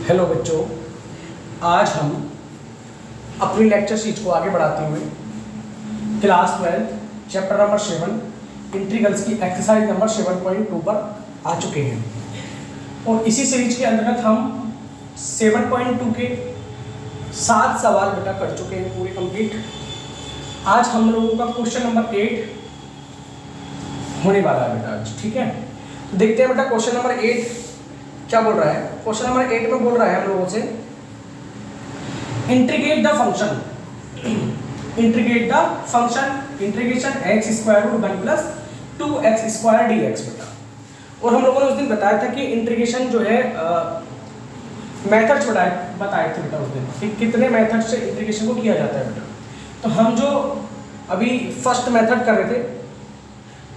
Hello बच्चों, आज हम अपनी लेक्चर सीरीज को आगे बढ़ाते हुए क्लास 12 चैप्टर नंबर 7 इंटीग्रल्स की एक्सरसाइज नंबर 7.2 पर आ चुके हैं। और इसी सीरीज के अंतर्गत हम 7.2 के 7 सवाल बेटा कर चुके हैं पूरे कंप्लीट। आज हम लोगों का क्वेश्चन नंबर 8 होने वाला है बेटा आज, ठीक है। तो देखते हैं बेटा क्वेश्चन नंबर 8 क्या बोल रहा है। क्वेश्चन नंबर 8 में बोल रहा है हम लोगों से integrate the function, integration x square root 1 plus 2x square dx बेटा। और हम लोगों ने उस दिन बताया था कि इंटीग्रेशन जो है मेथड्स बताए थे बेटा उस दिन कि कितने मेथड से इंटीग्रेशन को किया जाता है बेटा। तो हम जो अभी फर्स्ट मेथड कर रहे थे,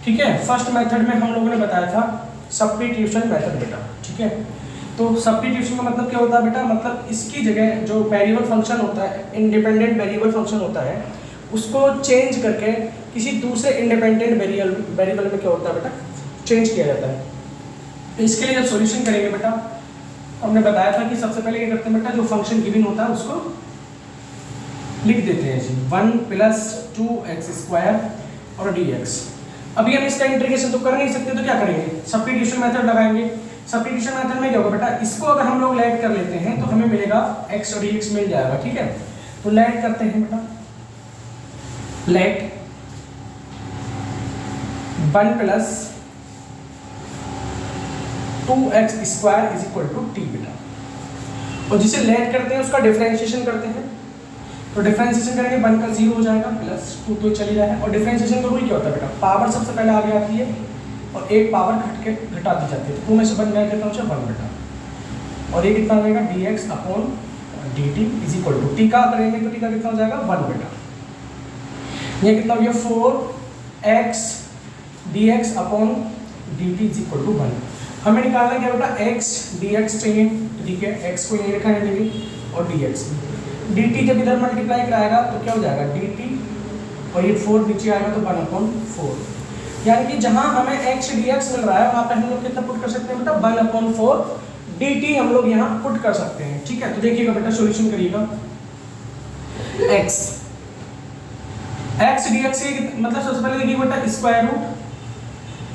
ठीक है, फर्स्ट मेथड में हम लोगों ने बताया था सब्स्टिट्यूशन मेथड बेटा, ठीक है। तो सब्स्टिट्यूशन का मतलब क्या होता है बेटा, मतलब इसकी जगह जो वेरिएबल फंक्शन होता है, इंडिपेंडेंट वेरिएबल फंक्शन होता है, उसको चेंज करके किसी दूसरे इंडिपेंडेंट वेरिएबल में क्या होता है बेटा, चेंज किया जाता है। तो इसके लिए जब सॉल्यूशन करेंगे बेटा, हमने बताया था कि सबसे पहले क्या करते हैं बेटा, जो फंक्शन गिवन होता है उसको लिख देते हैं जी 1 प्लस 2x स्क्वायर और dx। अभी हम इसका इंटीग्रेशन तो कर नहीं सकते, तो क्या करेंगे, सब्स्टिट्यूशन मेथड लगाएंगे। सब्स्टिट्यूशन मेथड में क्या होगा बेटा, इसको अगर हम लोग लेट कर लेते हैं तो हमें मिलेगा x और dx मिल जाएगा, ठीक है। तो लेट करते हैं बेटा, let 1 plus 2x square is equal to t बेटा। और जिसे लेट करते हैं उसका डिफरेंशिएशन करते हैं, तो डिफरेंशिएशन करेंगे 1 का 0 हो जाएगा प्लस 2 तो चली जाए। और डिफरेंशिएशन का रूल क्या होता है बेटा, पावर सबसे पहले आगे आती है और एक पावर घटा दी जाती है। तो 2 में से 1 मैं कहता हूँ 1 बेटा। और ये कितना हो जाएगा dx upon dt is equal to t का करेंगे तो t का कितना हो जाएगा 1 बेटा। ये कितना हो गया 4x dx upon dt is equal to 1। हमें निकालना क्या बेटा, x dx चाहिए, ठीक है, x को ये लिखा है और dx dt जब इधर मल्टीप्लाई कराएगा तो क्या हो जाएगा dt और ये 4 नीचे आएगा तो 1/4। यानी कि जहां हमें x dx मिल रहा है वहां पे हम लोग कितना पुट कर सकते हैं बेटा, 1/4 dt हम लोग यहाँ पुट कर सकते हैं, ठीक है। तो देखिएगा बेटा, सॉल्यूशन करिएगा x dx से मतलब सबसे पहले देखिए बेटा square root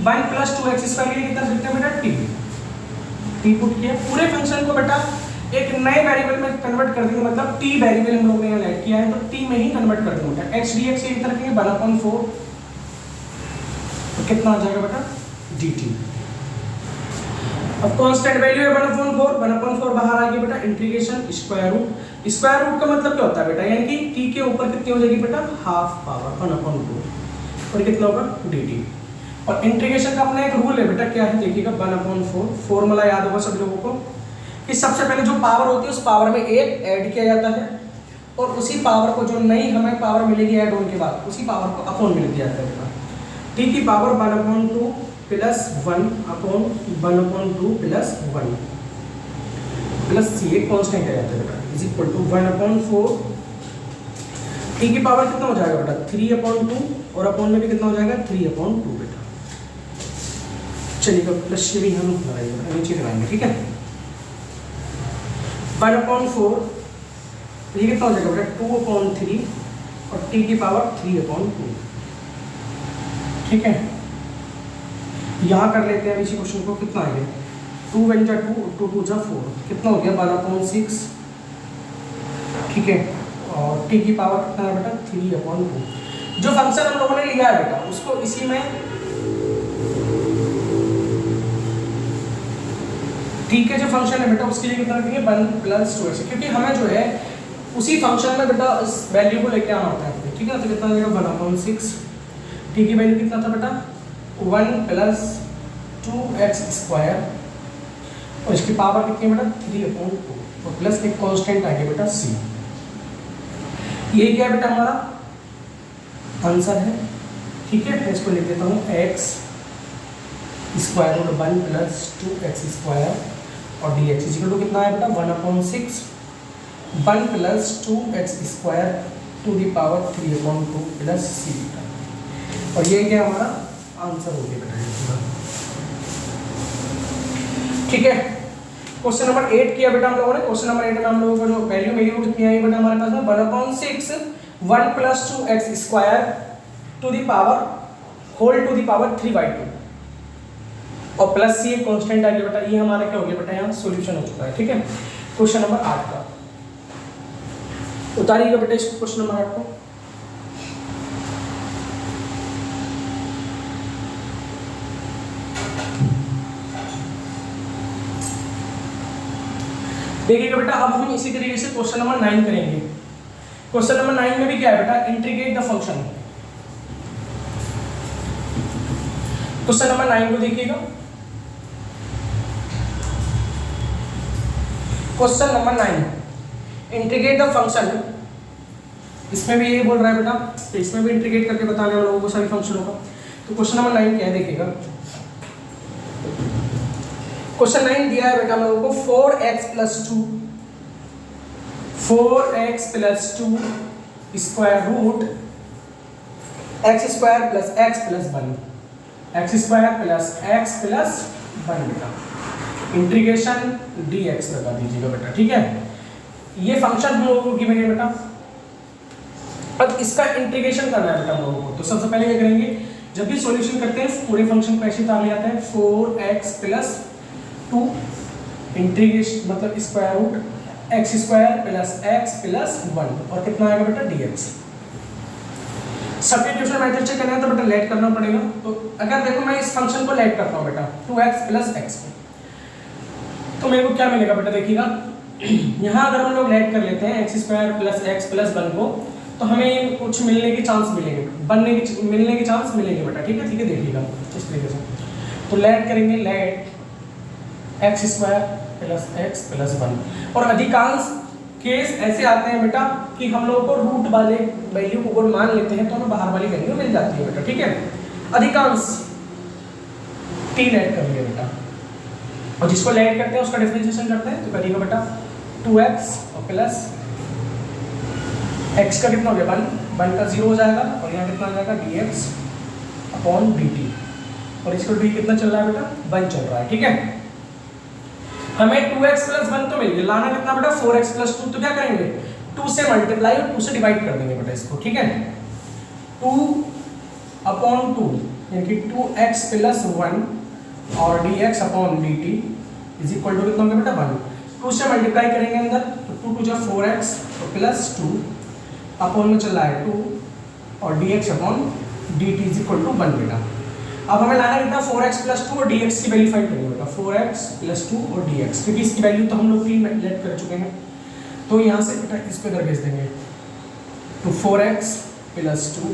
1 plus 2x square के कितना सकते हैं बेटा t पुट किया। पूरे फंक्शन को बेटा एक नए वेरिएबल में कन्वर्ट कर देंगे, मतलब t वेरिएबल हम लोग ने यहाँ ऐड किया है तो t में ही कन्वर्ट कर देंगे। x dx की तरफ रखेंगे 1/4 तो कितना आ जाएगा बेटा dt। अब कांस्टेंट वैल्यू है 1/4 बाहर आ गया बेटा। इंटीग्रेशन स्क्वायर रूट का मतलब क्या होता है बेटा, यानी कि t के ऊपर कितनी हो जाएगी बेटा, हाफ पावर 1/2 और कितना होगा dt। और इंटीग्रेशन का अपना एक रूल है बेटा, क्या है देखिएगा 1/4 फॉर्मूला याद होगा सब लोगों को कि सबसे पहले जो पावर होती है उस पावर में एक ऐड किया जाता है और उसी पावर को जो नई हमें पावर मिलेगी ऐड होने के बाद उसी पावर को अपॉन में लिख दिया जाता है। t की power 1/2 plus 1/2 plus 1 plus c एक कांस्टेंट है जाता है बेटा इज इक्वल टू 1/4। t की पावर कितना हो जाएगा बेटा 3/2 और अपॉन में भी कितना हो जाएगा 3/2 बेटा। चलिए प्लस से भी हम लगाएंगे, नीचे लगाएंगे, ठीक है। 1/4 ये कितना हो जाएगा बेटा 2/3 और t की पावर 3/2, ठीक है। यहाँ कर लेते हैं इसी क्वेश्चन को, कितना आ गया 2 1 जा 2 2 2 जा 4 कितना हो गया 1/6, ठीक है। और t की पावर कितना है बेटा 3/2। जो फंक्शन हम लोगों ने लिया है बेटा उसको इसी में t के जो फंक्शन है बेटा उसके लिए कितना रखेंगे 1 प्लस 2x, क्योंकि हमें जो है उसी फंक्शन में बेटा इस वैल्यू को लेके आना होता है, ठीक है। तो कितना हो जाएगा 1/6। t की वैल्यू कितना था बेटा 1 प्लस 2x स्क्वायर और इसकी पावर कितनी है बेटा 3/2 और प्लस एक कांस्टेंट आ गया बेटा c। ये क्या है बेटा हमारा आंसर है, ठीक है। मैं इसको लिख देता हूँ x square root 1 plus 2x square और dx इक्वल टू कितना है बेटा 1/6 1 plus 2x square to the power 3/2 plus c बेटा। और ये क्या हमारा आंसर हो गया बेटा, ठीक है। क्वेश्चन नंबर 8 किया बेटा हम लोगों ने। क्वेश्चन नंबर 8 में हम लोगों को जो वैल्यू मिली वो कितनी आई बेटा हमारे पास में 1/6 1 + 2x square to the power whole to the power 3/2 और प्लस सी एक कांस्टेंट आ गया बेटा। ये हमारा क्या हो गया बेटा, यहाँ सॉल्यूशन हो चुका है। ठीक है, क्वेश्चन नंबर 8 का उतारिएगा बेटा इस क्वेश्चन नंबर 8 को। देखिएगा बेटा, अब हम इसी तरीके से क्वेश्चन नंबर 9 करेंगे। क्वेश्चन नंबर 9 में भी क्या है बेटा, integrate the function. Question number 9 को देखिएगा। Question number 9 integrate the function. इसमें भी यही बोल रहा है बेटा, तो इसमें भी इंटीग्रेट करके बताने हम लोगों को सारी फंक्शनों का। तो क्वेश्चन नंबर 9 क्या है देखिएगा। क्वेश्चन 9 दिया है बेटा हम लोगों को 4x + 2 square root x² + x + 1 बेटा इंटीग्रेशन dx लगा दीजिएगा बेटा। ठीक है, ये फंक्शन हम लोगों को गिवन है बेटा। अब इसका इंटीग्रेशन करना है बेटा हम लोगों को। तो सबसे पहले क्या करेंगे, जब भी सॉल्यूशन करते हैं पूरे फंक्शन को ऐसे ताल ले आते हैं 4x + 2 इंटीग्रेशन मतलब स्क्वायर रूट x² + x + 1 और कितना आएगा बेटा dx। सब्स्टिट्यूशन मेथड से करना है तो बेटा लेट करना पड़ेगा। तो अगर देखो मैं इस फंक्शन को लेट करता हूँ बेटा 2x + x को, तो मेरे को क्या मिलेगा बेटा देखिएगा। यहाँ अगर हम लोग लेट कर लेते हैं x² + x + 1 को, तो हमें कुछ मिलने के चांस मिलेंगे, मिलने के चांस मिलेंगे बेटा। ठीक है देखिएगा इस तरीके से। तो लेट करेंगे, लेट x² + x + 1 और अधिकांश केस ऐसे आते हैं बेटा कि हम लोगों को रूट वाले वैल्यू को मान लेते हैं तो हमें बाहर वाली वैल्यू मिल जाती है बेटा। ठीक है, अधिकांश t लेट कर लिया बेटा, और जिसको लेट करते हैं उसका डिफरेंशिएशन करते हैं। तो करिएगा बेटा 2x और प्लस x का कितना हो गया 1 का 0 हो जाएगा और यहाँ कितना आ जाएगा dx/dt और इसको d कितना चल रहा है बेटा 1 चल रहा है। ठीक है, हमें 2x + 1 तो मिल गया, लाना कितना बेटा 4x + 2। तो क्या करेंगे 2 से मल्टीप्लाई और 2 से डिवाइड कर देंगे बेटा इसको। ठीक है, 2/2 यानी कि 2x + 1 और dx/dt इज इक्वल टू कितना होगा बेटा 1। 2 से मल्टीप्लाई करेंगे अंदर तो 2 × 4x और +2 अपॉन में चल रहा है 2 और dx/dt इज इक्वल टू 1 बेटा। अब हमें लाना कितना 4x + 2 और dx की वैल्यू फाइंड करनी है बेटा। 4x + 2 और dx, क्योंकि इसकी वैल्यू तो हम लोग 3 लेट कर चुके हैं, तो यहाँ से बेटा इसको इधर भेज देंगे। तो 4x + 2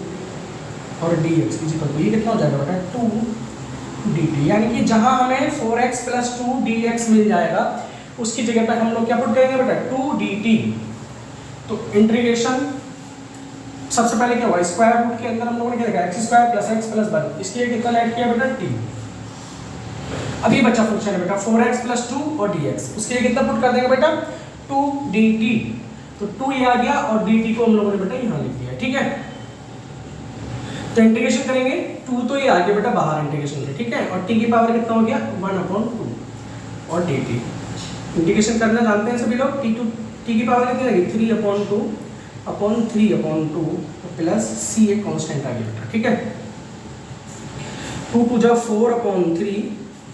और dx इज इक्वल टू ये कितना हो जाएगा बेटा 2dt, यानी कि जहाँ हमें 4x + 2 dx मिल जाएगा उसकी जगह पर हम लोग क्या पुट करेंगे बेटा 2dt। तो इंटीग्रेशन सबसे पहले क्या हुआ, स्क्वायर रूट के अंदर हम लोगों ने क्या लिखा x² + x + 1, इसके लिए कितना ऐड किया बेटा t। अब ये बच्चा फंक्शन है बेटा 4x + 2 और dx, उसके लिए कितना पुट कर देंगे बेटा 2dt। तो 2 ये आ गया और dt को हम लोगों ने बेटा यहाँ लिख दिया। ठीक है, तो इंटीग्रेशन करेंगे 2 तो ये आ गया बेटा बाहर इंटीग्रेशन से। ठीक है, और t की पावर कितना हो गया 1/2 और dt। इंटीग्रेशन करना जानते हैं सभी लोग। t की पावर कितनी लगी 3/2 अपॉन 3/2 प्लस c एक कांस्टेंट आ गया बेटा। ठीक है, 2 × 4/3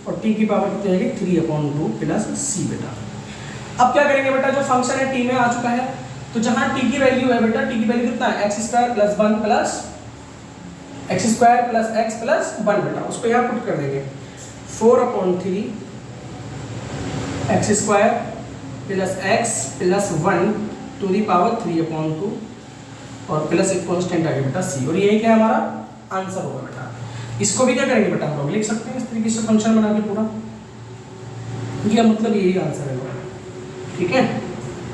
और t की पावर कितनी आएगी 3/2 प्लस c बेटा। अब क्या करेंगे बेटा, जो फंक्शन है t में आ चुका है, तो जहां t की वैल्यू है बेटा, t की वैल्यू कितना है x² + 1 प्लस x² + x + 1 बेटा, उसको यहाँ पुट कर देंगे 4/3 x² + x + 1 to the power 3/2 और प्लस एक कांस्टेंट आ गया बेटा c, और यही क्या हमारा आंसर होगा बेटा। इसको भी क्या करेंगे बेटा हम लोग लिख सकते हैं इस तरीके से फंक्शन बना के पूरा, ये मतलब यही आंसर है। ठीक है,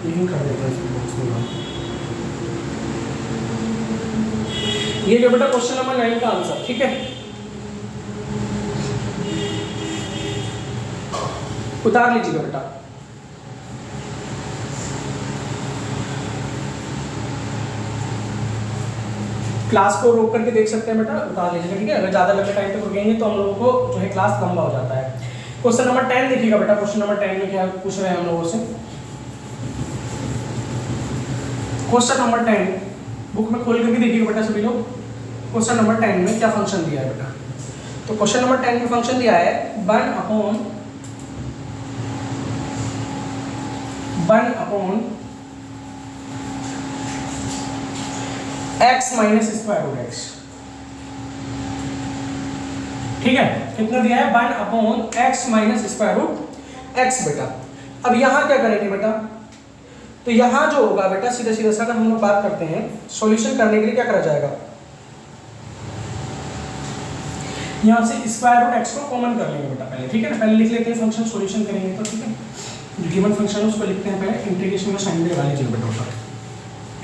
यही कर देते हैं बॉक्स में। ये जो बेटा क्वेश्चन नंबर 9 का आंसर। ठीक है, उतार लीजिएगा बेटा। क्लास को रोक करके देख सकते हैं बेटा, उतार लीजिएगा। ठीक है, अगर ज़्यादा लंबे टाइम तक रुकेंगे तो हम लोगों को जो है क्लास लंबा हो जाता है। क्वेश्चन नंबर 10 देखिएगा बेटा, क्वेश्चन नंबर 10 में क्या पूछ रहे हैं हम लोगों से। क्वेश्चन नंबर 10 बुक में खोल करके देखिएगा बेटा सभी लोग। क्वेश्चन नंबर 10 में क्या फंक्शन दिया है बेटा। तो क्वेश्चन नंबर 10 में फंक्शन दिया है 1 upon x minus square root x। ठीक है, कितना दिया है 1 upon x minus square root x बेटा। अब यहां क्या करेंगे बेटा, तो यहां जो होगा बेटा सीधा सीधा सा अगर हम लोग बात करते हैं सॉल्यूशन करने के लिए क्या करा जाएगा, यहां से स्क्वायर रूट x को कॉमन कर लेंगे बेटा पहले। ठीक है ना, पहले लिख लेते हैं फंक्शन, सॉल्यूशन करेंगे तो। ठीक है, जो गिवन फंक्शन है उसको लिखते हैं पहले, इंटीग्रेशन में साइन भी लगा लीजिएगा बेटा ऊपर,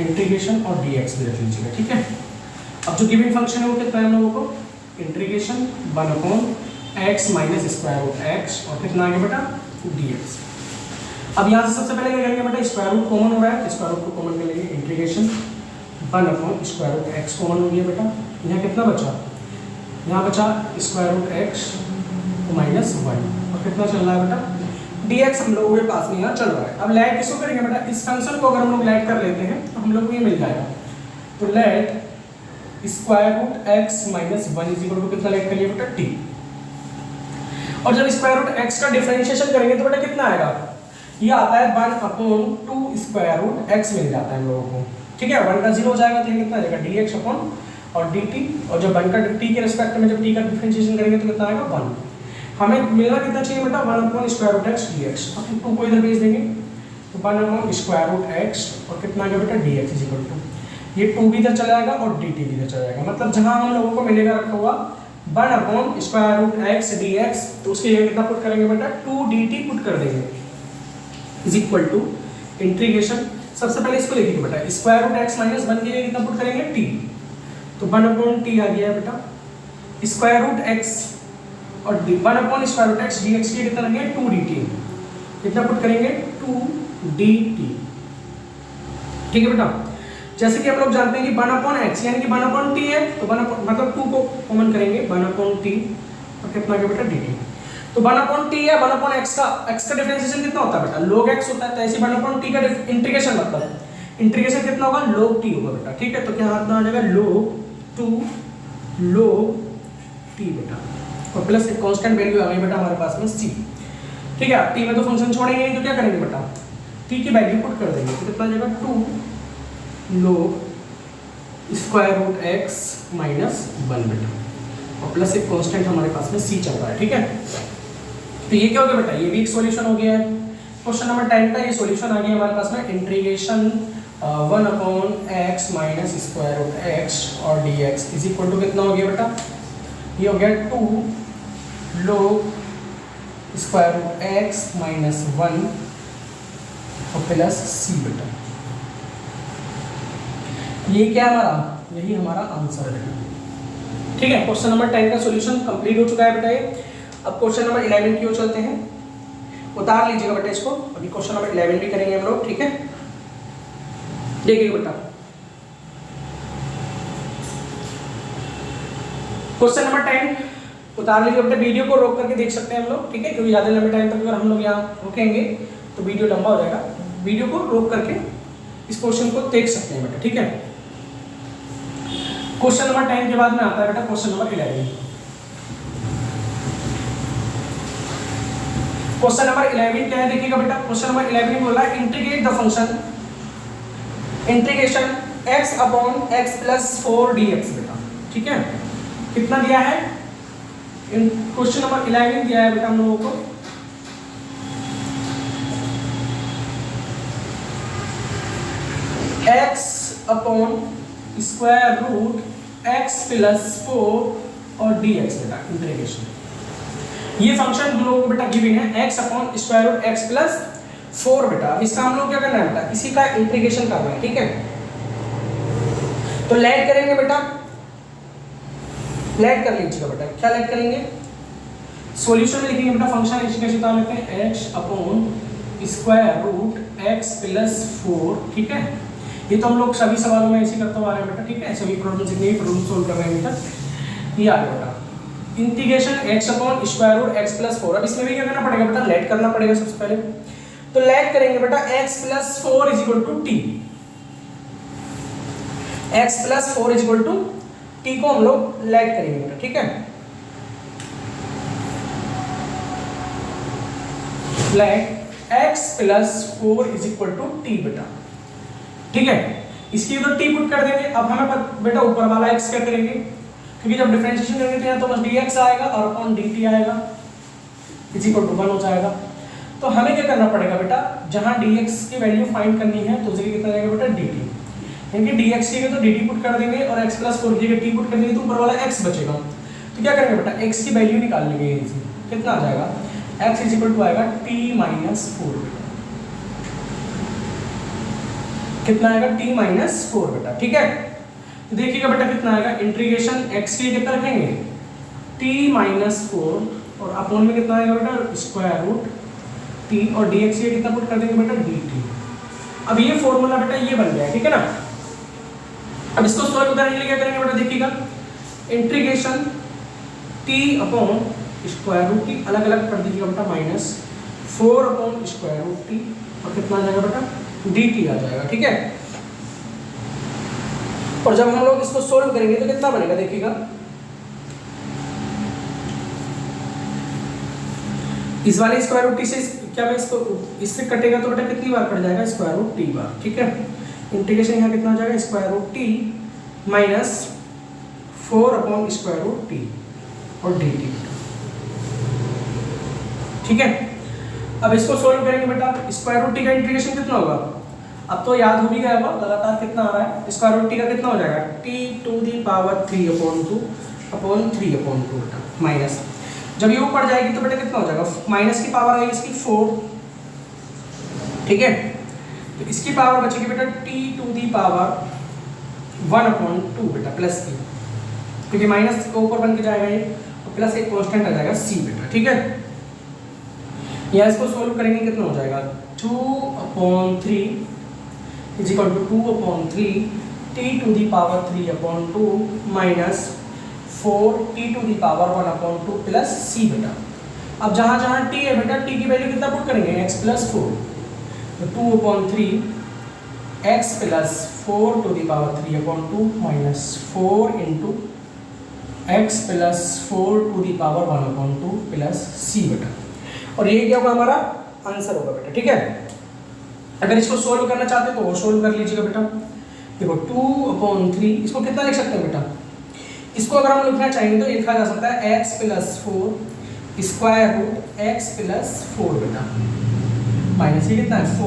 इंटीग्रेशन और dx भी रख लीजिएगा। ठीक है, अब जो गिवन फंक्शन है वो कितना है हम लोगों को, integration 1 upon x minus square root x और कितना आ गया बेटा dx। अब यहाँ से सबसे पहले क्या करेंगे बेटा, स्क्वायर रूट कॉमन हो रहा है, स्क्वायर रूट को कॉमन कर लेंगे, integration 1 upon square root x common हो गया बेटा। यहाँ कितना बचा, यहाँ बचा स्क्वायर रूट x माइनस 1 और कितना चल रहा है बेटा dx हम लोगों के पास में यहाँ चल रहा है। अब लेट किसको करेंगे बेटा, इस फंक्शन को अगर हम लोग लेट कर लेते हैं तो हम लोग को ये मिल जाएगा। तो let square root x minus 1 is equal to कितना लेट करिए बेटा t। और जब स्क्वायर रूट x का डिफरेंशिएशन करेंगे तो बेटा कितना आएगा, ये आता है 1 अपॉन 2 स्क्वायर रूट x मिल जाता है हम लोगों को। ठीक है, 1 का 0 हो जाएगा तो ये कितना आ जाएगा dx अपॉन और dt, और जब 1 का t के रिस्पेक्ट में जब t का डिफरेंशिएशन करेंगे तो कितना आएगा 1। हमें मिलना कितना चाहिए बेटा 1 upon square root x dx। अब 2 को इधर भेज देंगे तो 1 अपॉन स्क्वायर रूट x और कितना आ गया बेटा dx इज इक्वल टू, ये 2 भी इधर चला जाएगा और dt भी इधर चला जाएगा। मतलब जहां हम लोगों को मिलेगा रखा हुआ 1 upon square root x dx, तो उसके लिए कितना पुट करेंगे बेटा 2 dt पुट कर देंगे इज इक्वल टू इंटीग्रेशन। सबसे पहले इसको लिखिए बेटा, स्क्वायर रूट x माइनस 1 के लिए कितना पुट करेंगे t, तो 1 अपॉन t आ गया है बेटा, स्क्वायर रूट x और 1 upon square root x dx के कितना लगे 2 dt, कितना पुट करेंगे 2 dt। ठीक है बेटा, जैसे कि हम लोग जानते हैं कि 1 अपॉन x यानी कि 1 अपॉन t है, तो 1 मतलब 2 को कॉमन करेंगे 1 अपॉन t और कितना गया बेटा dt। तो 1 अपॉन t है, 1 अपॉन x का डिफरेंशिएशन कितना होता है बेटा log x होता है, तो ऐसे 1 अपॉन t का इंटीग्रेशन मतलब इंटीग्रेशन कितना होगा log t होगा बेटा। ठीक है, तो क्या हाथ में आ जाएगा log 2 log t बेटा, और प्लस एक कांस्टेंट वैल्यू आ गई बेटा हमारे पास में c। ठीक है, t में तो फंक्शन छोड़ेंगे नहीं तो क्या करेंगे बेटा t की वैल्यू पुट कर देंगे, तो कितना आ जाएगा 2 log square root x minus 1 बेटा, और प्लस एक कांस्टेंट हमारे पास में c चल रहा है। ठीक है, तो ये क्या हो गया बेटा, ये भी एक सॉल्यूशन हो गया है। क्वेश्चन नंबर 10 का ये सॉल्यूशन आ गया हमारे पास में, integration 1 upon x minus square root x और dx इज इक्वल टू कितना हो गया बेटा, ये हो गया 2 log square root x minus 1 और प्लस c बेटा। ये क्या हमारा, यही हमारा आंसर है। ठीक है, क्वेश्चन नंबर 10 का सॉल्यूशन कंप्लीट हो चुका है बेटा ये। अब क्वेश्चन नंबर 11 की ओर चलते हैं, उतार लीजिएगा बेटा इसको, अभी क्वेश्चन नंबर 11 भी करेंगे हम लोग। ठीक है, देखिएगा बेटा क्वेश्चन नंबर 10 उतार लीजिए बेटा, वीडियो को रोक करके देख सकते हैं हम लोग। ठीक है, क्योंकि ज़्यादा लंबे टाइम तक अगर हम लोग यहाँ रुकेंगे तो वीडियो लंबा हो जाएगा, वीडियो को रोक करके इस क्वेश्चन को देख सकते हैं बेटा। ठीक है, क्वेश्चन नंबर 10 के बाद में आता है बेटा क्वेश्चन नंबर 11। क्वेश्चन नंबर 11 क्या है देखिएगा बेटा, क्वेश्चन नंबर 11 बोला है integrate the function integration x upon x plus 4 dx बेटा। ठीक है, कितना दिया है, क्वेश्चन नंबर 11 दिया है बेटा हम लोगों को x upon square root x plus 4 और dx बेटा इंटीग्रेशन। ये फंक्शन हम लोगों को बेटा गिवन है x upon square root x plus 4 बेटा। अब इसका हम लोग क्या करना है बेटा, इसी का इंटीग्रेशन करना है। ठीक है, तो लेट करेंगे बेटा, लेट कर लीजिएगा बेटा, क्या लेट करेंगे, सॉल्यूशन में लिखेंगे बेटा फंक्शन x कैसे उतार लेते हैं, x upon square root x plus 4। ठीक है, ये तो हम लोग सभी सवालों में ऐसे करते हुए आ रहे हैं बेटा। ठीक है, सभी प्रॉब्लम जितने भी प्रॉब्लम सोल्व कर रहे हैं बेटा, ये आ गया बेटा integration x upon square root x plus 4। अब इसमें भी क्या करना पड़ेगा बेटा, लेट करना पड़ेगा सबसे पहले। तो लेट करेंगे बेटा x plus 4 is equal to T. x plus 4 is equal to T को हम लोग लेट करेंगे बेटा, ठीक है। Let x plus 4 is equal to T बेटा, ठीक है। इसकी उधर टी पुट कर देंगे। अब हमें बेटा ऊपर वाला x क्या करेंगे, क्योंकि जब डिफरेंशिएशन करेंगे तो यहाँ तो बस dx आएगा और अपॉन dt आएगा, इज इक्वल टू 1 हो जाएगा। तो हमें क्या करना पड़ेगा बेटा, जहाँ dx की वैल्यू फाइंड करनी है तो उस जगह कितना जाएगा बेटा dt, यानी कि dx की जगह तो dt पुट कर देंगे और x प्लस 4 की जगह t पुट कर देंगे तो ऊपर वाला x बचेगा। तो क्या करेंगे बेटा, x की वैल्यू निकाल लेंगे, कितना आ जाएगा, x इज इक्वल टू आएगा t माइनस 4 बेटा, कितना आएगा t माइनस 4 बेटा, ठीक है। तो देखिएगा बेटा कितना आएगा, इंटीग्रेशन x के कितना रखेंगे t माइनस 4 और अपॉन में कितना आएगा बेटा स्क्वायर रूट t और dx ये कितना पुट कर देंगे बेटा dt। अब ये फॉर्मूला बेटा ये बन गया, ठीक है ना। अब इसको सॉल्व करने के लिए क्या करेंगे बेटा, देखिएगा integration t upon square root t अलग अलग कर दीजिएगा बेटा minus 4 upon square root t और कितना आ जाएगा बेटा dt आ जाएगा, ठीक है। और जब हम लोग इसको सोल्व करेंगे तो कितना बनेगा, देखिएगा इस वाले स्क्वायर रूट टी से क्या मैं इसको इससे कटेगा तो बेटा कितनी बार कट जाएगा, स्क्वायर रूट टी बार, ठीक है। इंटीग्रेशन यहाँ कितना आ जाएगा, square root T minus 4 upon square root T और dt, ठीक है। अब इसको सोल्व करेंगे बेटा, स्क्वायर रूट टी का इंटीग्रेशन कितना होगा, अब तो याद हो भी गया होगा लगातार कितना आ रहा है, स्क्वायर रूट टी का कितना हो जाएगा t to the power 3 upon 2 upon 3 upon 2 बेटा माइनस, जब ये ऊपर जाएगी तो बेटा कितना हो जाएगा, माइनस की पावर आएगी इसकी 4, ठीक है। तो इसकी पावर बचेगी बेटा t to the power 1 upon 2 बेटा प्लस की, क्योंकि माइनस के ऊपर बन के जाएगा ये और प्लस एक कांस्टेंट आ जाएगा c बेटा, ठीक है। या इसको सोल्व करेंगे कितना हो जाएगा 2 upon 3 is equal to 2 upon 3 t to the power 3 upon 2 minus 4 t to the power 1 upon 2 plus c बेटा। अब जहाँ जहाँ t है बेटा t की वैल्यू कितना पुट करेंगे x प्लस 4, तो 2 upon 3 x plus 4 to the power 3 upon 2 minus 4 into x plus 4 to the power 1 upon 2 plus c बेटा। और ये क्या होगा हमारा आंसर होगा बेटा, ठीक है। अगर इसको सोल्व करना चाहते हो तो वो सोल्व कर लीजिएगा बेटा। देखो 2 अपॉन 3 इसको कितना लिख सकते हैं बेटा, इसको अगर हम लिखना चाहेंगे तो लिखा जा सकता है x plus 4 square root x plus 4 बेटा माइनस ये कितना है 4,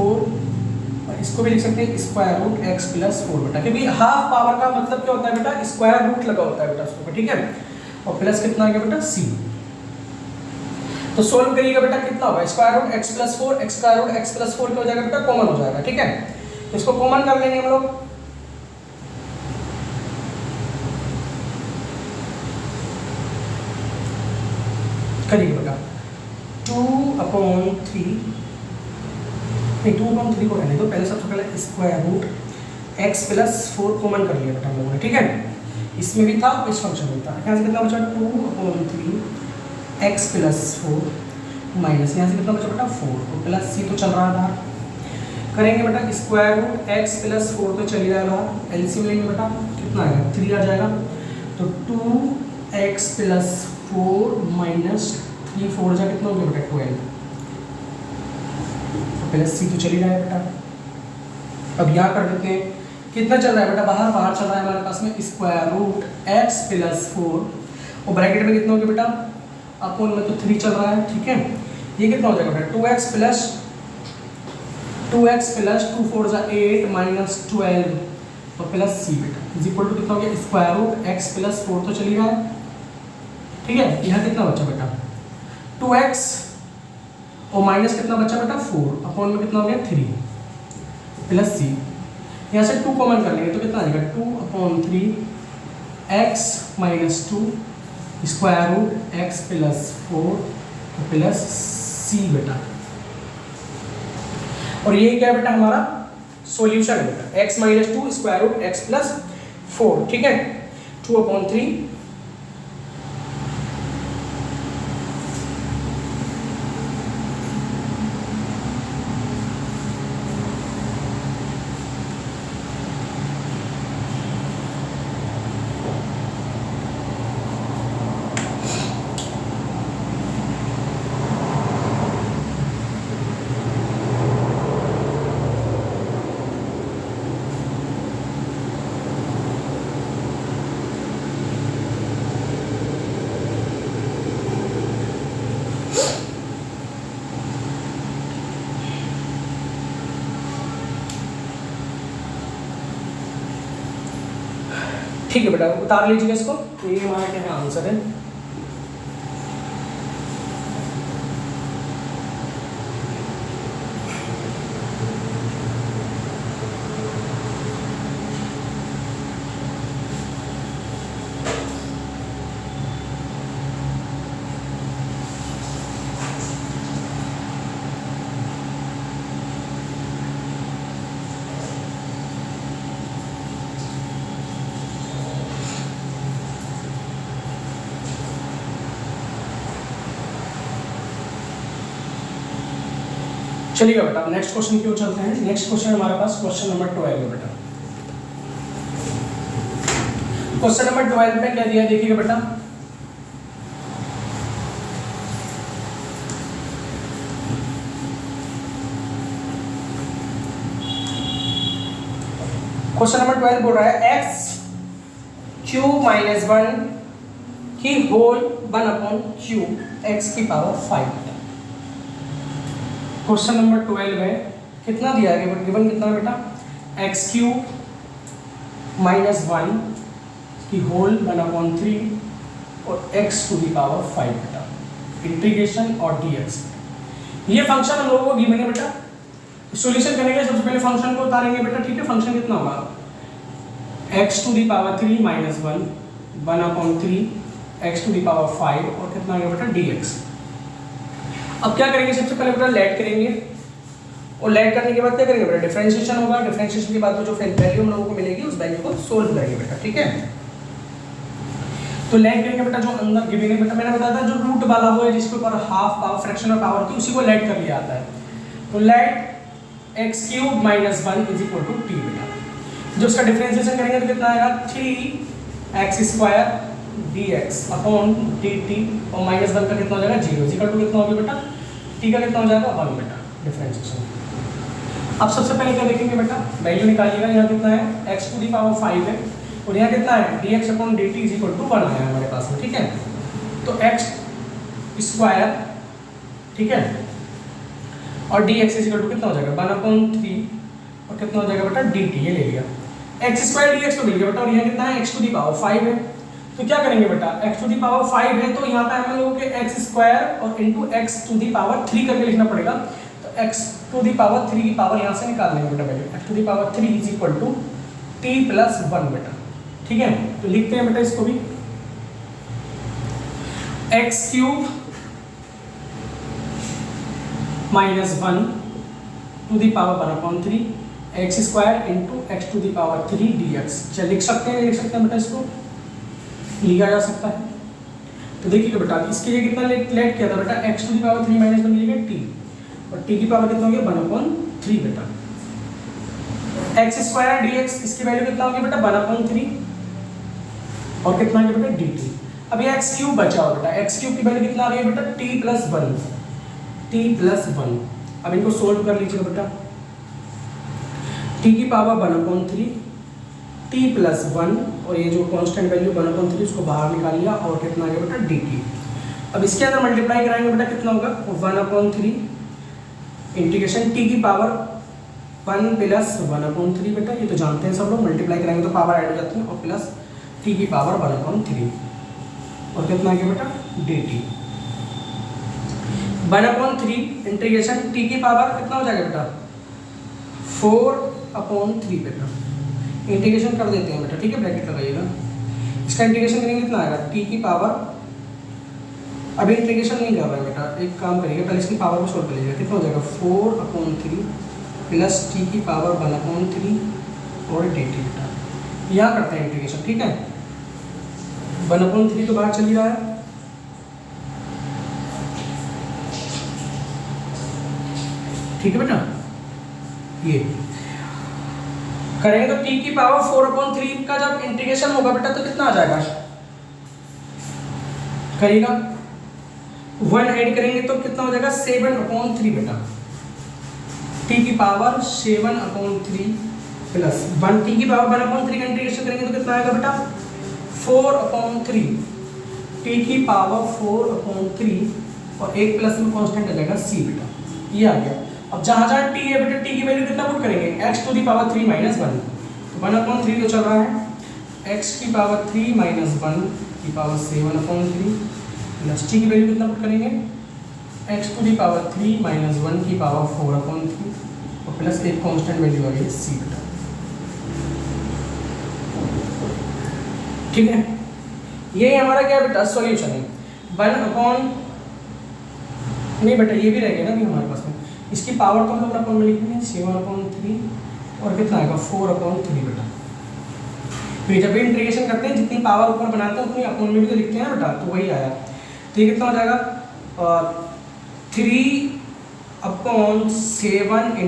और इसको भी लिख सकते हैं स्क्वायर रूट x प्लस 4 बेटा, क्योंकि हाफ पावर का मतलब क्या होता है बेटा, स्क्वायर रूट लगा होता है बेटा उसको, ठीक है। और प्लस कितना आ गया बेटा c। तो सोल्व करिएगा बेटा कितना होगा, square root x plus 4 x square root x plus 4 क्या हो जाएगा बेटा, कॉमन हो जाएगा, ठीक है। तो इसको कॉमन कर लेंगे हम लोग, करिए बेटा 2 अपॉन 3 नहीं 2 अपॉन 3 को रहने दो, पहले सबसे पहले square root x plus 4 common कर लिया बेटा हम लोगों ने, ठीक है। इसमें भी था इस फंक्शन में था, यहाँ से कितना बचा 2 अपॉन 3 x प्लस 4 माइनस यहाँ से कितना बचा बेटा 4 और प्लस c तो चल रहा है बाहर, करेंगे बेटा स्क्वायर रूट x प्लस 4 तो चल जाएगा, एलसीएम लेंगे बेटा कितना आएगा 3 आ जाएगा, तो 2x प्लस 4 माइनस 3 4 जा कितना हो गया बेटा 12, तो प्लस c तो चल ही रहा है बेटा। अब यहाँ कर देते हैं कितना चल रहा है बेटा, बाहर बाहर चल रहा है हमारे पास में स्क्वायर रूट x प्लस 4 और ब्रैकेट में कितना हो गया बेटा, अपॉन में तो 3 चल रहा है, ठीक है। ये कितना हो जाएगा बेटा 2x प्लस 2 4 जा 8 माइनस 12 और प्लस c बेटा इज इक्वल टू कितना हो गया स्क्वायर रूट x प्लस 4 तो चल ही रहा है, ठीक है। यहाँ कितना बचा बेटा 2x और माइनस कितना बचा बेटा 4 अपॉन में कितना हो गया 3 प्लस c, यहाँ से 2 कॉमन कर लेंगे तो कितना आ जाएगा 2 upon 3 x minus 2 square root x plus 4 plus c बेटा। और ये क्या बेटा हमारा सॉल्यूशन है बेटा, x minus 2 square root x plus 4, ठीक है। 2 अपॉन 3 ठीक है बेटा, उतार लीजिएगा इसको। तो ये हमारा क्या है, आंसर है। चलिएगा बेटा, नेक्स्ट क्वेश्चन की ओर चलते हैं। नेक्स्ट क्वेश्चन हमारे पास क्वेश्चन नंबर 12 है बेटा। क्वेश्चन नंबर 12 में क्या दिया है देखिएगा बेटा। क्वेश्चन नंबर 12 बोल रहा है एक्स क्यूब माइनस 1 की होल 1 अपॉन क्यूब एक्स की पावर 5। क्वेश्चन नंबर 12 है, कितना दिया है गिवन कितना है बेटा, एक्स क्यूब माइनस 1 की होल 1/3 और एक्स टू दी पावर 5 बेटा, इंटीग्रेशन और dx। ये फंक्शन हम लोगों को गिवन है बेटा। सॉल्यूशन करने के लिए सबसे पहले फंक्शन को उतारेंगे बेटा, ठीक है। फंक्शन कितना होगा, x to the power 3 minus 1/3 x to the power 5 और कितना आ गया बेटा dx। अब क्या करेंगे, सबसे पहले बेटा लेट करेंगे और लेट करने के बाद क्या करेंगे बेटा, डिफरेंशिएशन होगा। डिफरेंशिएशन के बाद तो जो वैल्यू हम लोगों को मिलेगी उस वैल्यू को सोल्व करेंगे बेटा, ठीक है। तो लेट करेंगे बेटा, जो अंदर गिवन है बेटा, मैंने बताया था जो रूट वाला हो है जिसके ऊपर हाफ पावर फ्रैक्शन और पावर थी उसी को लेट कर लिया आता है। तो let x cube minus 1 is equal to T बेटा। जो उसका डिफरेंशिएशन करेंगे तो कितना आएगा, 3x square dx upon dt और माइनस 1 का कितना हो जाएगा 0 इक्वल टू कितना हो गया बेटा, t का कितना हो जाएगा 1 बेटा डिफरेंशिएशन। अब सबसे पहले क्या देखेंगे बेटा, वैल्यू निकालिएगा। यहाँ कितना है, x टू दी पावर 5 है और यहाँ कितना है dx upon dt is equal to 1 आया है हमारे पास में, ठीक है। तो x स्क्वायर, ठीक है, और dx इज इक्वल टू कितना हो जाएगा 1/3 और कितना हो जाएगा बेटा dt, ये ले लिया। x स्क्वायर dx तो मिल गया बेटा और यहाँ कितना है x टू दी पावर 5 है। तो क्या करेंगे बेटा, x टू दी पावर 5 है तो यहाँ पे हम लोगों के x स्क्वायर और into x to the power 3 करके लिखना पड़ेगा। तो x टू दी पावर 3 की पावर यहाँ से निकाल लेंगे बेटा value, x to the power 3 is equal to t plus 1 बेटा, ठीक है। तो लिखते हैं बेटा इसको भी, x cube minus 1 to the power 1/3 x square into x to the power 3 dx। चल लिख सकते हैं, लिख सकते हैं बेटा, इसको लिखा जा सकता है। तो देखिए बेटा, इसके लिए कितना लेट किया था बेटा, x to the power 3 minus 1 की जगह t और t की पावर कितना हो गया 1/3 बेटा। x स्क्वायर dx, इसकी वैल्यू कितना हो गया बेटा 1/3 और कितना आ गया बेटा dt। अब ये x क्यूब बचा हो बेटा, x क्यूब की वैल्यू कितना आ गई बेटा t प्लस 1। अब इनको सोल्व कर लीजिए बेटा, t की पावर 1/3 t प्लस 1 और ये जो कांस्टेंट वैल्यू 1/3 उसको बाहर निकाल लिया और कितना आ गया बेटा dt। अब इसके अंदर मल्टीप्लाई कराएंगे बेटा, कितना होगा 1/3 इंटीग्रेशन t की पावर 1 प्लस 1/3 बेटा, ये तो जानते हैं सब लोग, मल्टीप्लाई कराएंगे तो पावर ऐड हो जाती है और प्लस t की पावर 1/3 और कितना आ गया बेटा dt। 1/3 इंटीग्रेशन t की पावर कितना हो जाएगा बेटा 4/3 बेटा। इंटीग्रेशन कर देते हैं बेटा, ठीक है, ब्रैकेट लगाइएगा। इसका इंटीग्रेशन करेंगे कितना आएगा t की पावर, अभी इंटीग्रेशन नहीं कर रहा है बेटा, एक काम करिएगा पहले इसकी पावर को सोल्व कर लीजिएगा। कितना हो जाएगा 4/3 प्लस t की पावर 1/3 और dt बेटा। यहाँ करते हैं इंटीग्रेशन, ठीक है। 1/3 तो बाहर चल ही रहा है, ठीक है बेटा। ये करेंगे तो t की पावर 4/3 का जब इंटीग्रेशन होगा बेटा तो कितना आ जाएगा, करिएगा 1 ऐड करेंगे तो कितना हो जाएगा 7/3 बेटा, t की पावर 7/3 प्लस 1 t की पावर 1/3 का इंटीग्रेशन करेंगे तो कितना आएगा बेटा 4/3 t की पावर 4/3 और एक प्लस में कांस्टेंट आ जाएगा c बेटा, ये आ गया। अब जहाँ जहाँ t है बेटा t की वैल्यू कितना पुट करेंगे x to the power 3 minus 1, तो 1/3 तो चल रहा है एक्स की पावर 3 माइनस 1 की पावर 7/3 प्लस टी की वैल्यू कितना पुट करेंगे, x to the power 3 minus 1 की पावर 4/3 और प्लस एक कांस्टेंट वैल्यू आ गई सी बेटा। ठीक है, ये हमारा क्या बेटा सॉल्यूशन है। 1 नहीं बेटा ये भी रह गया ना अभी हमारे पास में, इसकी पावर को हम लोग अपॉन में लिखेंगे 7/3 और कितना आएगा 4/3 बेटा। फिर जब भी इंटीग्रेशन करते हैं जितनी पावर ऊपर बनाते हैं उतनी अपॉन में भी तो लिखते हैं बेटा, तो वही आया। तो ये कितना हो जाएगा 3/7 ×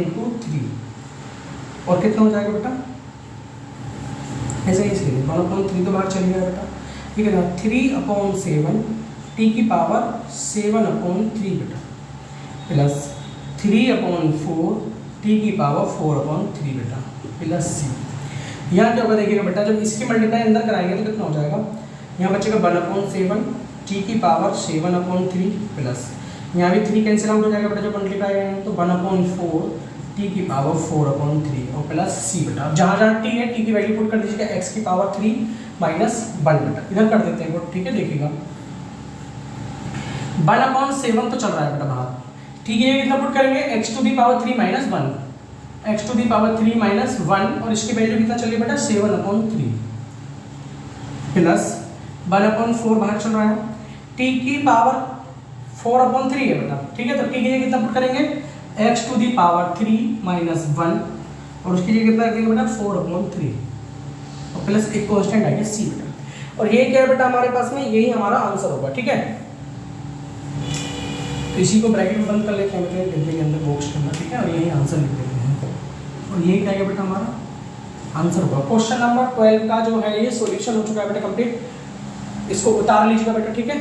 3 और कितना हो जाएगा बेटा, ऐसे ही इसलिए 1/3 तो बाहर चली गया बेटा। ठीक है ना, 3/7 टी की पावर 7/3 बेटा प्लस 3/4 टी की पावर 4/3 बेटा प्लस सी। यहाँ क्या होगा देखिएगा बेटा, जब इसकी मल्टीप्लाई अंदर कराएंगे तो कितना हो जाएगा, यहाँ बचेगा 1/7 टी की पावर 7/3 प्लस यहाँ भी 3 कैंसिल आउट हो जाएगा बेटा जब मल्टीप्लाई करेंगे, तो 1/4 टी की पावर 4/3 और प्लस सी बेटा। जहाँ जहाँ टी है टी की वैल्यू पुट कर दीजिएगा, एक्स की पावर 3 माइनस 1 बेटा इधर कर देते हैं पुट। ठीक है, देखिएगा 1/7 तो चल रहा है बेटा बाहर। ठीक है, कितना पुट करेंगे, x to the power 3 minus 1, x to the power 3 minus 1 और इसकी वैल्यू कितना चलिए बेटा 7/3 प्लस 1/4 बाहर चल रहा है, टी की पावर 4/3 है बेटा। ठीक है, तो टी के लिए कितना पुट करेंगे, x to the power 3 minus 1 और उसके लिए कितना रखेंगे बेटा 4/3 और प्लस एक कांस्टेंट आएगा सी बेटा। और ये क्या है बेटा हमारे पास में, यही हमारा आंसर होगा। ठीक है, तो इसी को ब्रैकेट में बंद कर लेते हैं बेटा डिब्बे के अंदर बॉक्स के अंदर। ठीक है, और यही आंसर लिख देते हैं और यही क्या है बेटा हमारा आंसर होगा। क्वेश्चन नंबर 12 का जो है ये सॉल्यूशन हो चुका है बेटा कंप्लीट, इसको उतार लीजिएगा बेटा। ठीक है।